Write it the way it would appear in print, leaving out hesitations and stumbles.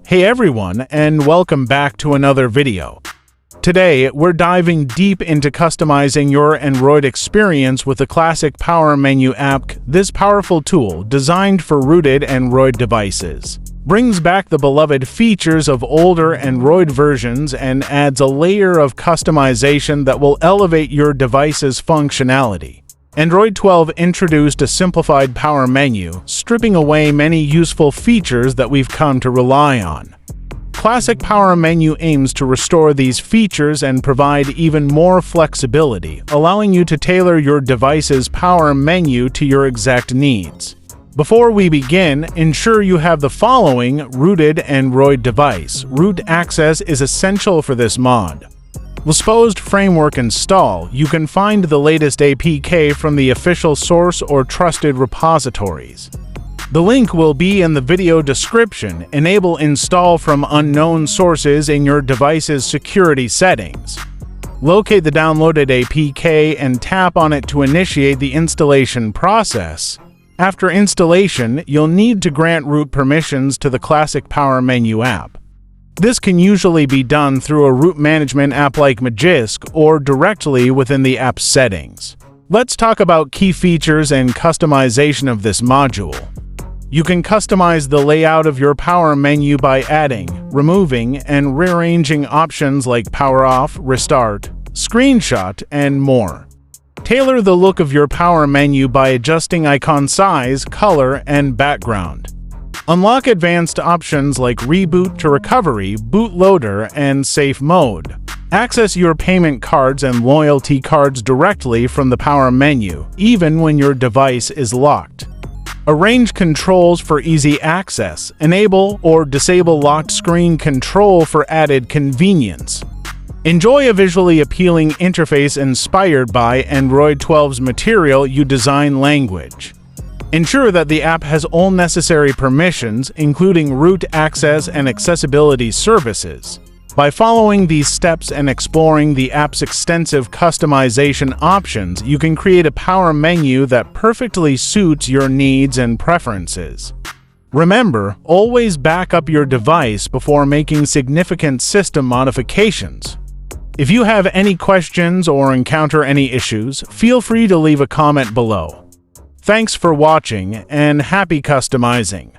Hey everyone, and welcome back to another video. Today, we're diving deep into customizing your Android experience with the classic Power Menu app. This powerful tool, designed for rooted Android devices, brings back the beloved features of older Android versions and adds a layer of customization that will elevate your device's functionality. Android 12 introduced a simplified Power Menu, stripping away many useful features that we've come to rely on. Classic Power Menu aims to restore these features and provide even more flexibility, allowing you to tailor your device's Power Menu to your exact needs. Before we begin, ensure you have the following rooted Android device. Root access is essential for this mod. Lisposed framework install. You can find the latest APK from the official source or trusted repositories. The link will be in the video description. Enable install from unknown sources in your device's security settings. Locate the downloaded APK and tap on it to initiate the installation process. After installation, you'll need to grant root permissions to the classic Power Menu app. This can usually be done through a root management app like Magisk or directly within the app settings. Let's talk about key features and customization of this module. You can customize the layout of your Power Menu by adding, removing, and rearranging options like Power Off, Restart, Screenshot, and more. Tailor the look of your Power Menu by adjusting icon size, color, and background. Unlock advanced options like Reboot to Recovery, Bootloader, and Safe Mode. Access your payment cards and loyalty cards directly from the Power Menu, even when your device is locked. Arrange controls for easy access. Enable or disable locked screen control for added convenience. Enjoy a visually appealing interface inspired by Android 12's Material You Design language. Ensure that the app has all necessary permissions, including root access and accessibility services. By following these steps and exploring the app's extensive customization options, you can create a Power Menu that perfectly suits your needs and preferences. Remember, always back up your device before making significant system modifications. If you have any questions or encounter any issues, feel free to leave a comment below. Thanks for watching, and happy customizing!